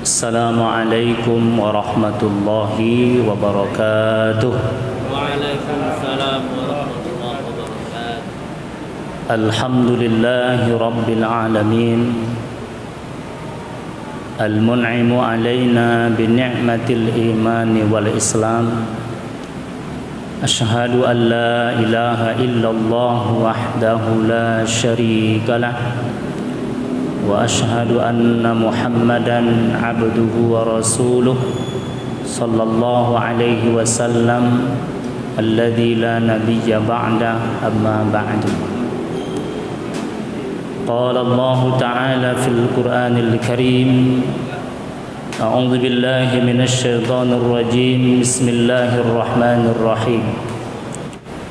Assalamualaikum warahmatullahi wabarakatuh. Waalaikumsalam warahmatullahi wabarakatuh. Alhamdulillahi rabbil alamin. Al-mun'imu alaina bi ni'matil imani wal islam. Asyhadu an la ilaha illallah wahdahu la syarika lah. Wa asyhadu anna Muhammadan abduhu wa rasuluh sallallahu alaihi wasallam alladzi la nabiyya ba'da amma ba'du. Qala Allah ta'ala fil Qur'anil Karim. A'udzu billahi minasy syaithanir rajim. Bismillahirrahmanirrahim.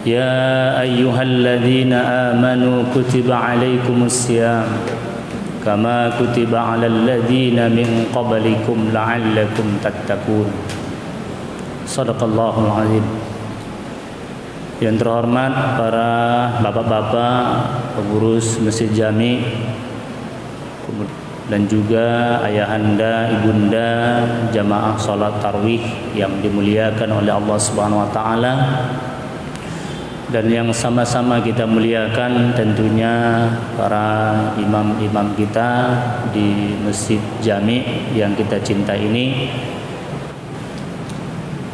Ya ayyuhalladzina amanu kutiba 'alaikumus syiyam kama kutiba 'alal ladzina min qablikum la'allakum tattaqun. Shadaqallahul azim. Yang terhormat para bapak-bapak pengurus Masjid Jami dan juga ayahanda, ibunda jamaah salat tarawih yang dimuliakan oleh Allah Subhanahu wa taala. Dan yang sama-sama kita muliakan tentunya para imam-imam kita di Masjid Jami yang kita cinta ini.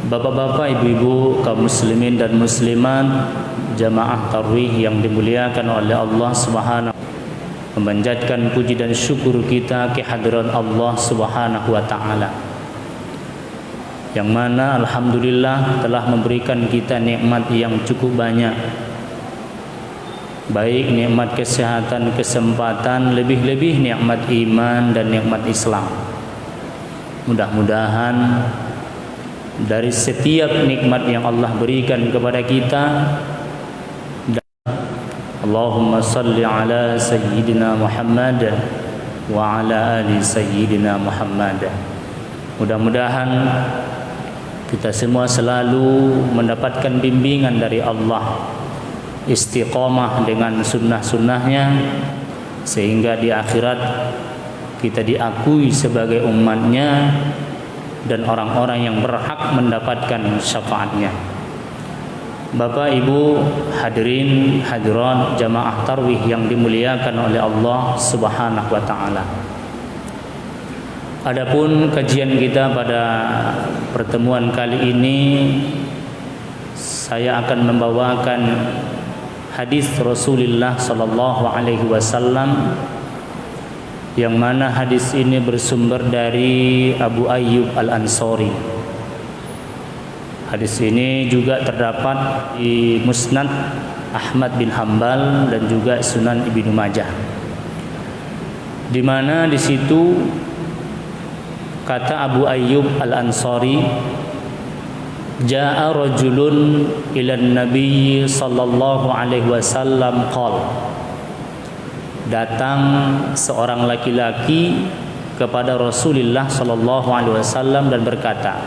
Bapak-bapak, ibu-ibu, kaum muslimin dan muslimat, jamaah tarawih yang dimuliakan oleh Allah Subhanahu, memanjatkan puji dan syukur kita kehadiran Allah Subhanahu wa taala, yang mana alhamdulillah telah memberikan kita nikmat yang cukup banyak, baik nikmat kesehatan, kesempatan, lebih-lebih nikmat iman dan nikmat Islam. Mudah-mudahan dari setiap nikmat yang Allah berikan kepada kita, Allahumma salli ala sayyidina Muhammad wa ala ali sayyidina Muhammad. Mudah-mudahan kita semua selalu mendapatkan bimbingan dari Allah, istiqamah dengan sunnah-sunnahnya, sehingga di akhirat kita diakui sebagai umatnya dan orang-orang yang berhak mendapatkan syafaatnya. Bapak, ibu, hadirin, hadirat jamaah tarawih yang dimuliakan oleh Allah Subhanahu wa taala. Adapun kajian kita pada pertemuan kali ini, saya akan membawakan hadis Rasulullah sallallahu alaihi wasallam, yang mana hadis ini bersumber dari Abu Ayyub Al-Ansari. Hadis ini juga terdapat di Musnad Ahmad bin Hanbal dan juga Sunan Ibnu Majah, di mana di situ kata Abu Ayyub Al-Ansari, Ja'a rajulun ilan Nabi sallallahu alaihi wasallam qala. Datang seorang laki-laki kepada Rasulullah sallallahu alaihi wasallam dan berkata,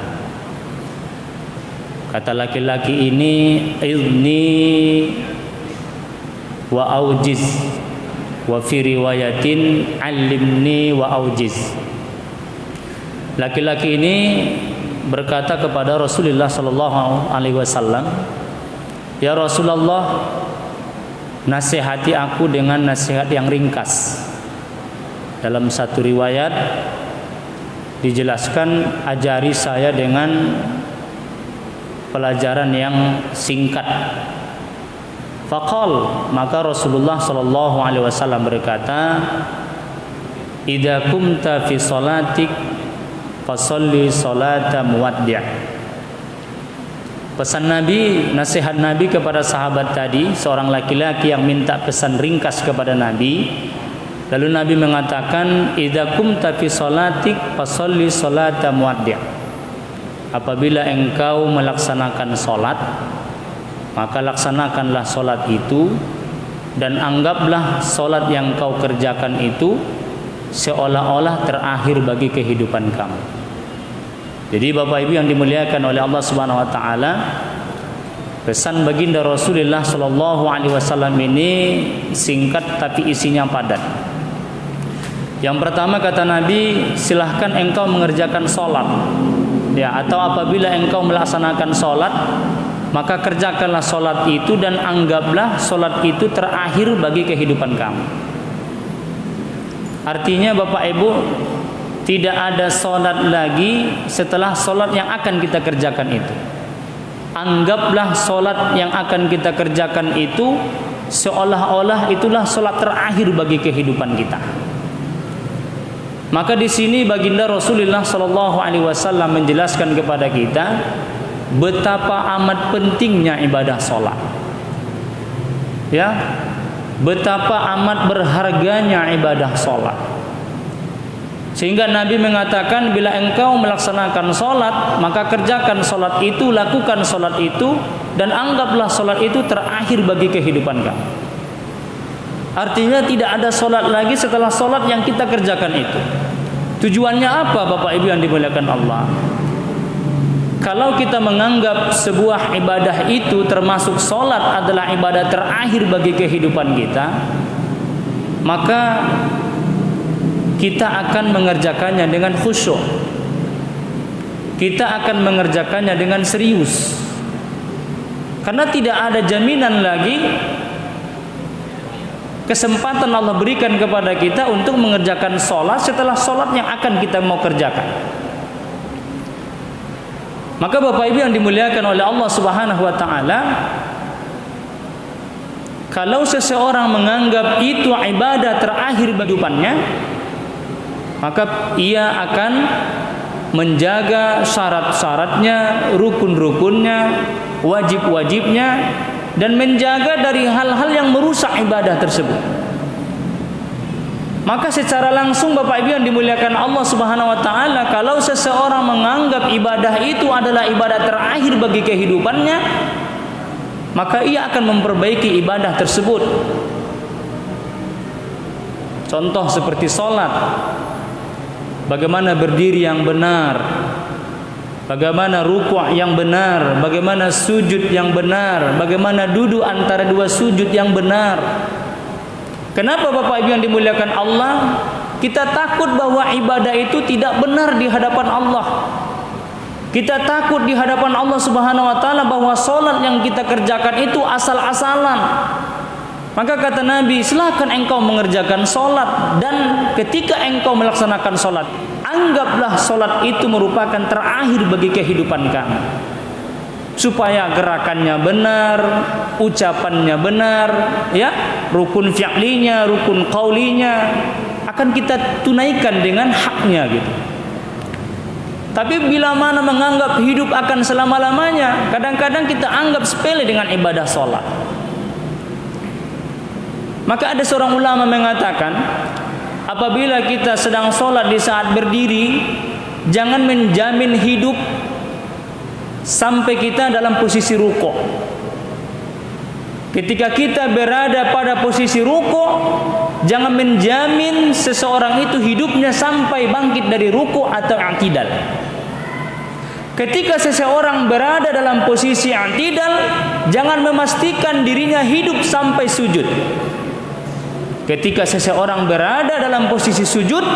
kata laki-laki ini, idni wa aujiz, wa fi riwayatin allimni wa aujiz. Laki-laki ini berkata kepada Rasulullah sallallahu alaihi wasallam, ya Rasulullah, nasihati aku dengan nasihat yang ringkas. Dalam satu riwayat dijelaskan, ajari saya dengan pelajaran yang singkat. Faqal, maka Rasulullah sallallahu alaihi wasallam berkata, idza kumta fi salatik fasalli salata muwaddi'. Pesan Nabi, nasihat Nabi kepada sahabat tadi, seorang laki-laki yang minta pesan ringkas kepada Nabi. Lalu Nabi mengatakan, idza kumta fi salatik fasalli salata muwaddi'. Apabila engkau melaksanakan salat, maka laksanakanlah salat itu, dan anggaplah salat yang kau kerjakan itu seolah-olah terakhir bagi kehidupan kamu. Jadi Bapak Ibu yang dimuliakan oleh Allah Subhanahu wa taala, pesan baginda Rasulullah sallallahu alaihi wasallam ini singkat tapi isinya padat. Yang pertama kata Nabi, silahkan engkau mengerjakan sholat, ya, atau apabila engkau melaksanakan sholat, maka kerjakanlah sholat itu dan anggaplah sholat itu terakhir bagi kehidupan kamu. Artinya Bapak Ibu, tidak ada sholat lagi setelah sholat yang akan kita kerjakan itu. Anggaplah sholat yang akan kita kerjakan itu seolah-olah itulah sholat terakhir bagi kehidupan kita. Maka di sini baginda Rasulullah SAW menjelaskan kepada kita betapa amat pentingnya ibadah sholat, ya, betapa amat berharganya ibadah sholat. Sehingga Nabi mengatakan, bila engkau melaksanakan sholat, maka kerjakan sholat itu, lakukan sholat itu, dan anggaplah sholat itu terakhir bagi kehidupan kamu. Artinya tidak ada sholat lagi setelah sholat yang kita kerjakan itu. Tujuannya apa Bapak Ibu yang dimuliakan Allah? Kalau kita menganggap sebuah ibadah itu termasuk sholat adalah ibadah terakhir bagi kehidupan kita, maka kita akan mengerjakannya dengan khusyuk. Kita akan mengerjakannya dengan serius. Karena tidak ada jaminan lagi kesempatan Allah berikan kepada kita untuk mengerjakan sholat setelah sholat yang akan kita mau kerjakan. Maka Bapak Ibu yang dimuliakan oleh Allah Subhanahu wa taala, kalau seseorang menganggap itu ibadah terakhir bagi hidupnya, maka ia akan menjaga syarat-syaratnya, rukun-rukunnya, wajib-wajibnya, dan menjaga dari hal-hal yang merusak ibadah tersebut. Maka secara langsung Bapak Ibu yang dimuliakan Allah Subhanahu wa taala, kalau seseorang menganggap ibadah itu adalah ibadah terakhir bagi kehidupannya, maka ia akan memperbaiki ibadah tersebut. Contoh seperti sholat, bagaimana berdiri yang benar, bagaimana ruku' yang benar, bagaimana sujud yang benar, bagaimana duduk antara dua sujud yang benar. Kenapa Bapak Ibu yang dimuliakan Allah? Kita takut bahwa ibadah itu tidak benar di hadapan Allah. Kita takut di hadapan Allah Subhanahu wa taala bahwa sholat yang kita kerjakan itu asal-asalan. Maka kata Nabi, silakan engkau mengerjakan sholat, dan ketika engkau melaksanakan sholat, anggaplah sholat itu merupakan terakhir bagi kehidupan kamu, supaya gerakannya benar, ucapannya benar, ya, rukun fi'linya, rukun qaulinya akan kita tunaikan dengan haknya gitu. Tapi bila mana menganggap hidup akan selama-lamanya, kadang-kadang kita anggap sepele dengan ibadah sholat. Maka ada seorang ulama mengatakan, apabila kita sedang sholat di saat berdiri, jangan menjamin hidup sampai kita dalam posisi rukuk. Ketika kita berada pada posisi rukuk, jangan menjamin seseorang itu hidupnya sampai bangkit dari rukuk atau i'tidal. Ketika seseorang berada dalam posisi i'tidal, jangan memastikan dirinya hidup sampai sujud. Ketika seseorang berada dalam posisi sujud,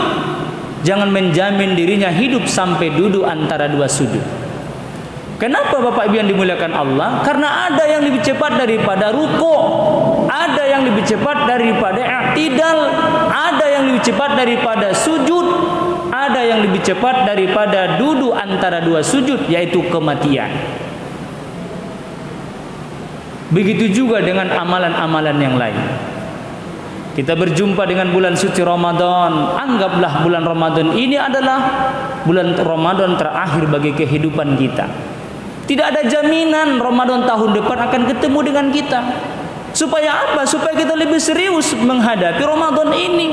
jangan menjamin dirinya hidup sampai duduk antara dua sujud. Kenapa Bapak Ibu yang dimuliakan Allah? Karena ada yang lebih cepat daripada ruku', ada yang lebih cepat daripada i'tidal, ada yang lebih cepat daripada sujud, ada yang lebih cepat daripada duduk antara dua sujud, yaitu kematian. Begitu juga dengan amalan-amalan yang lain. Kita berjumpa dengan bulan suci Ramadan, anggaplah bulan Ramadan ini adalah bulan Ramadan terakhir bagi kehidupan kita. Tidak ada jaminan Ramadan tahun depan akan ketemu dengan kita. Supaya apa? Supaya kita lebih serius menghadapi Ramadan ini.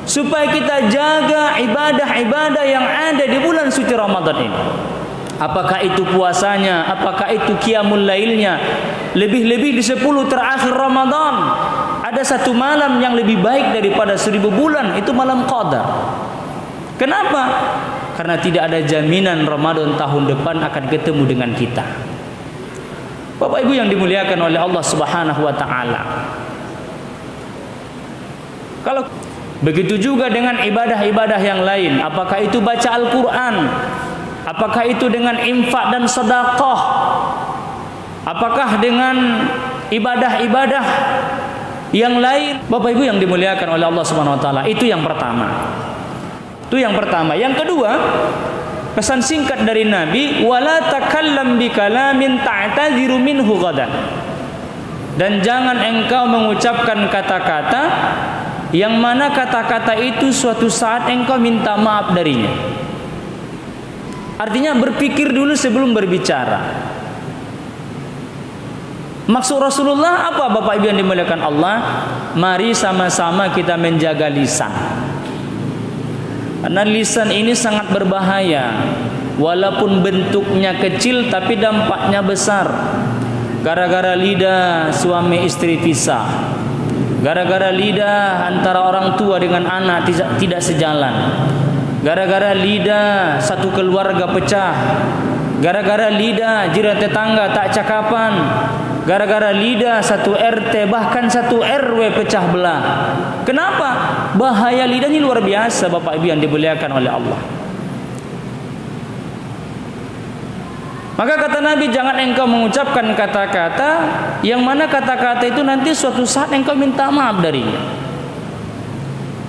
Supaya kita jaga ibadah-ibadah yang ada di bulan suci Ramadan ini. Apakah itu puasanya, apakah itu qiyamul lailnya. Lebih-lebih di 10 terakhir Ramadan, ada satu malam yang lebih baik daripada 1000 bulan, itu malam Qadar. Kenapa? Karena tidak ada jaminan Ramadan tahun depan akan ketemu dengan kita. Bapak Ibu yang dimuliakan oleh Allah Subhanahu wa taala, kalau Begitu juga dengan ibadah-ibadah yang lain. Apakah itu baca Al-Quran? Apakah itu dengan infak dan sedekah? Apakah dengan ibadah-ibadah yang lain? Bapak Ibu yang dimuliakan oleh Allah Subhanahu wa taala, itu yang pertama. Itu yang pertama. Yang kedua, pesan singkat dari Nabi, wala takallam bikalamin ta'tadziru minhu ghadan. Dan jangan engkau mengucapkan kata-kata yang mana kata-kata itu suatu saat engkau minta maaf darinya. Artinya berpikir dulu sebelum berbicara. Maksud Rasulullah apa, Bapak Ibu yang dimuliakan Allah? Mari sama-sama kita menjaga lisan. Karena lisan ini sangat berbahaya. Walaupun bentuknya kecil tapi dampaknya besar. Gara-gara lidah suami istri pisah. Gara-gara lidah antara orang tua dengan anak tidak sejalan. Gara-gara lidah satu keluarga pecah. Gara-gara lidah jiran tetangga tak cakapan. Gara-gara lidah satu RT bahkan satu RW pecah belah. Kenapa? Bahaya lidah ini luar biasa, Bapak Ibu yang dimuliakan oleh Allah. Maka kata Nabi, jangan engkau mengucapkan kata-kata yang mana kata-kata itu nanti suatu saat engkau minta maaf darinya.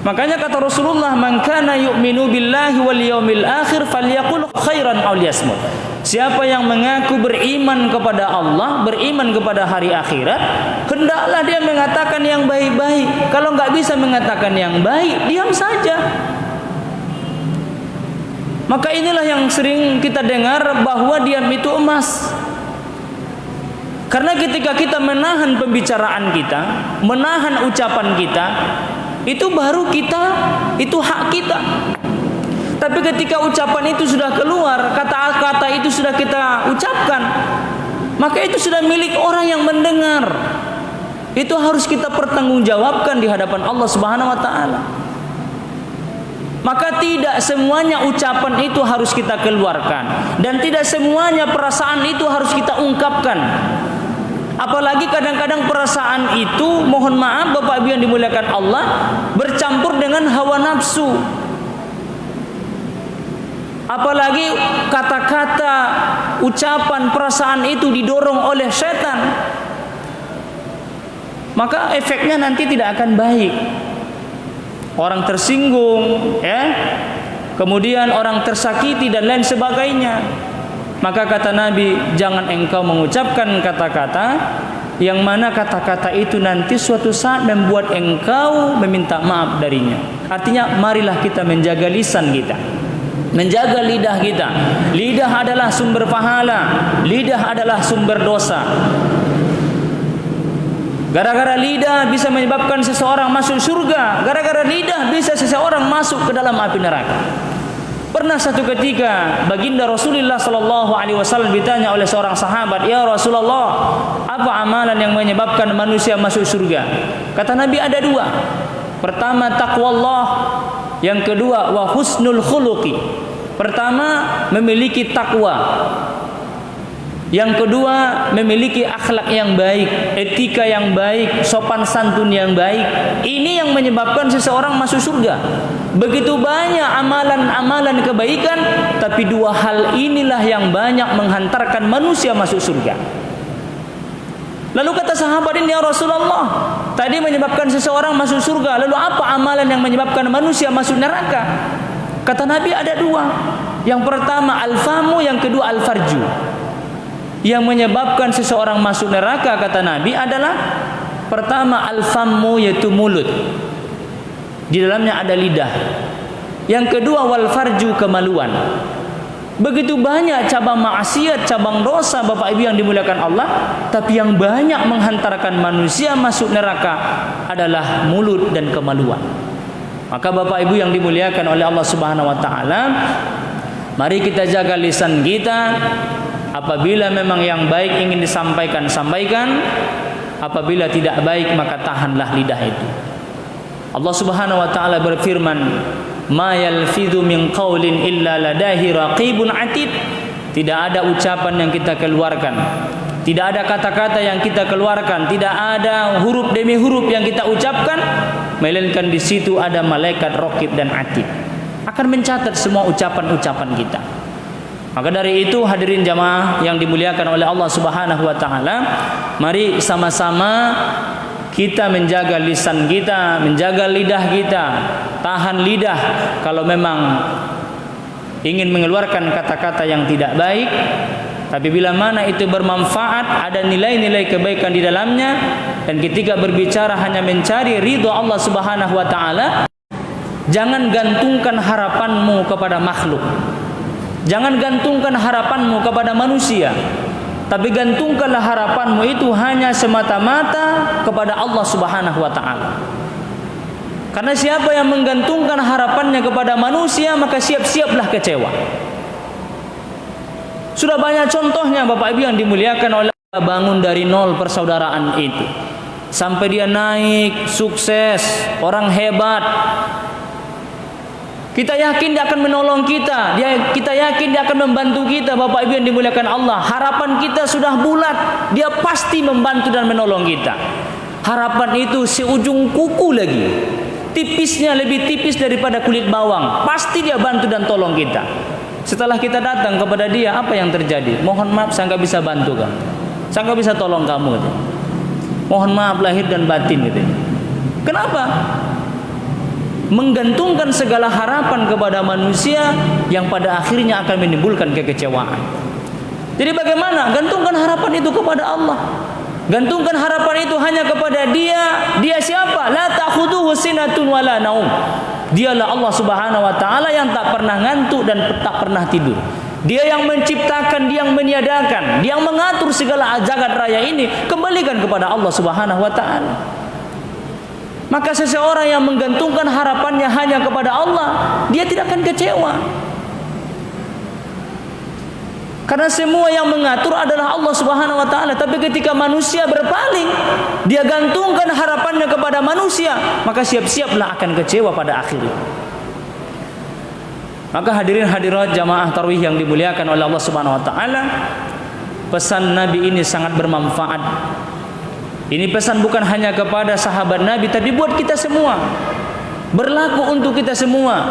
Makanya kata Rasulullah, man kana yu'minu billahi wal yaumil akhir falyaqul khairan aw liyasmut. Siapa yang mengaku beriman kepada Allah, beriman kepada hari akhirat, hendaklah dia mengatakan yang baik-baik. Kalau enggak bisa mengatakan yang baik, diam saja. Maka inilah yang sering kita dengar, bahwa diam itu emas. Karena ketika kita menahan pembicaraan kita, menahan ucapan kita, itu baru kita, itu hak kita. Tapi ketika ucapan itu sudah keluar, kata-kata itu sudah kita ucapkan, maka itu sudah milik orang yang mendengar. Itu harus kita pertanggungjawabkan di hadapan Allah Subhanahu wa taala. Maka tidak semuanya ucapan itu harus kita keluarkan, dan tidak semuanya perasaan itu harus kita ungkapkan. Apalagi kadang-kadang perasaan itu, mohon maaf Bapak Ibu yang dimuliakan Allah, bercampur dengan hawa nafsu. Apalagi kata-kata, ucapan, perasaan itu didorong oleh setan, maka efeknya nanti tidak akan baik. Orang tersinggung, ya, kemudian orang tersakiti dan lain sebagainya. Maka kata Nabi, jangan engkau mengucapkan kata-kata yang mana kata-kata itu nanti suatu saat membuat engkau meminta maaf darinya. Artinya marilah kita menjaga lisan kita, menjaga lidah kita. Lidah adalah sumber pahala, lidah adalah sumber dosa. Gara-gara lidah bisa menyebabkan seseorang masuk surga. Gara-gara lidah bisa seseorang masuk ke dalam api neraka. Pernah satu ketika baginda Rasulullah sallallahu alaihi wasallam ditanya oleh seorang sahabat, "Ya Rasulullah, apa amalan yang menyebabkan manusia masuk surga?" Kata Nabi, ada dua. Pertama taqwallah, yang kedua wa husnul khuluqi. Pertama memiliki takwa. Yang kedua memiliki akhlak yang baik, etika yang baik, sopan santun yang baik. Ini yang menyebabkan seseorang masuk surga. Begitu banyak amalan-amalan kebaikan, tapi dua hal inilah yang banyak menghantarkan manusia masuk surga. Lalu kata sahabat ini, "Ya Rasulullah, tadi menyebabkan seseorang masuk surga, lalu apa amalan yang menyebabkan manusia masuk neraka?" Kata Nabi, ada dua. Yang pertama al-famu, yang kedua al-farju. Yang menyebabkan seseorang masuk neraka, kata Nabi, adalah pertama al-fammu, yaitu mulut, di dalamnya ada lidah. Yang kedua wal farju, kemaluan. Begitu banyak cabang maksiat, cabang dosa Bapak Ibu yang dimuliakan Allah, tapi yang banyak menghantarkan manusia masuk neraka adalah mulut dan kemaluan. Maka Bapak Ibu yang dimuliakan oleh Allah Subhanahu wa taala, mari kita jaga lisan kita. Apabila memang yang baik ingin disampaikan, sampaikan. Apabila tidak baik, maka tahanlah lidah itu. Allah Subhanahu wa taala berfirman, "Ma yalfidhu min qaulin illa ladahi raqibun atid." Tidak ada ucapan yang kita keluarkan Tidak ada kata-kata yang kita keluarkan, tidak ada huruf demi huruf yang kita ucapkan, melainkan di situ ada malaikat raqib dan atid akan mencatat semua ucapan-ucapan kita. Maka dari itu hadirin jamaah yang dimuliakan oleh Allah Subhanahu wa taala, mari sama-sama kita menjaga lisan kita, menjaga lidah kita, tahan lidah kalau memang ingin mengeluarkan kata-kata yang tidak baik. Tapi bila mana itu bermanfaat, ada nilai-nilai kebaikan di dalamnya, dan ketika berbicara hanya mencari ridho Allah Subhanahu wa taala, jangan gantungkan harapanmu kepada makhluk. Jangan gantungkan harapanmu kepada manusia, tapi gantungkanlah harapanmu itu hanya semata-mata kepada Allah Subhanahu wa taala. Karena siapa yang menggantungkan harapannya kepada manusia, maka siap-siaplah kecewa. Sudah banyak contohnya Bapak Ibu yang dimuliakan oleh Allah, bangun dari nol persaudaraan itu sampai dia naik, sukses, orang hebat. Kita yakin dia akan menolong kita, kita yakin dia akan membantu kita. Bapak Ibu yang dimuliakan Allah, harapan kita sudah bulat, dia pasti membantu dan menolong kita. Harapan itu seujung kuku lagi, tipisnya lebih tipis daripada kulit bawang, pasti dia bantu dan tolong kita. Setelah kita datang kepada dia, apa yang terjadi? Mohon maaf, saya nggak bisa bantu kamu, saya nggak bisa tolong kamu gitu. Mohon maaf lahir dan batin gitu. Kenapa? Menggantungkan segala harapan kepada manusia yang pada akhirnya akan menimbulkan kekecewaan. Jadi bagaimana? Gantungkan harapan itu kepada Allah. Gantungkan harapan itu hanya kepada Dia. Dia siapa? La ta'khudhuhu sinatun wala naum. Dialah Allah Subhanahu wa taala yang tak pernah ngantuk dan tak pernah tidur. Dia yang menciptakan, Dia yang meniadakan, Dia yang mengatur segala jagat raya ini. Kembalikan kepada Allah Subhanahu wa taala. Maka seseorang yang menggantungkan harapannya hanya kepada Allah, dia tidak akan kecewa. Karena semua yang mengatur adalah Allah Subhanahu wa taala. Tapi ketika manusia berpaling, dia gantungkan harapannya kepada manusia, maka siap-siaplah akan kecewa pada akhirnya. Maka hadirin hadirat jamaah tarawih yang dimuliakan oleh Allah Subhanahu wa taala, pesan Nabi ini sangat bermanfaat. Ini pesan bukan hanya kepada sahabat Nabi, tapi buat kita semua. Berlaku untuk kita semua.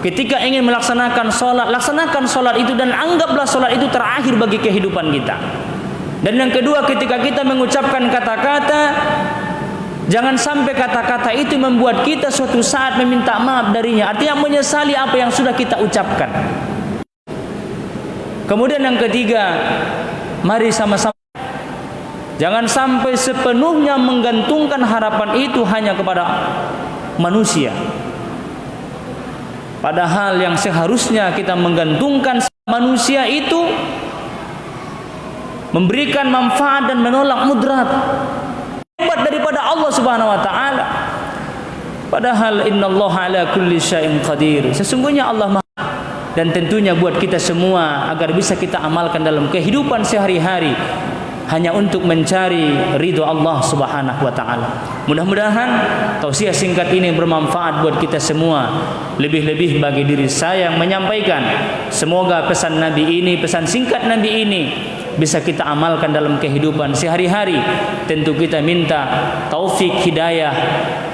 Ketika ingin melaksanakan sholat, laksanakan sholat itu dan anggaplah sholat itu terakhir bagi kehidupan kita. Dan yang kedua, ketika kita mengucapkan kata-kata, jangan sampai kata-kata itu membuat kita suatu saat meminta maaf darinya. Artinya menyesali apa yang sudah kita ucapkan. Kemudian yang ketiga, mari sama-sama, jangan sampai sepenuhnya menggantungkan harapan itu hanya kepada manusia. Padahal yang seharusnya kita menggantungkan manusia itu memberikan manfaat dan menolak mudarat hebat daripada Allah Subhanahu wa taala. Padahal innallaha ala kulli syai'in qadir. Sesungguhnya Allah Maha, dan tentunya buat kita semua agar bisa kita amalkan dalam kehidupan sehari-hari hanya untuk mencari ridho Allah Subhanahu wa taala. Mudah-mudahan tausiah singkat ini bermanfaat buat kita semua, lebih-lebih bagi diri saya yang menyampaikan. Semoga pesan Nabi ini, pesan singkat Nabi ini bisa kita amalkan dalam kehidupan sehari-hari. Tentu kita minta taufik hidayah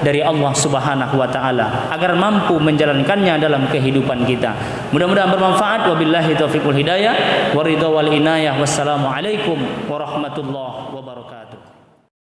dari Allah Subhanahu wa taala agar mampu menjalankannya dalam kehidupan kita. Mudah-mudahan bermanfaat. Wabillahi taufiq wal hidayah, waridho wal inayah. Wassalamualaikum warahmatullahi wabarakatuh.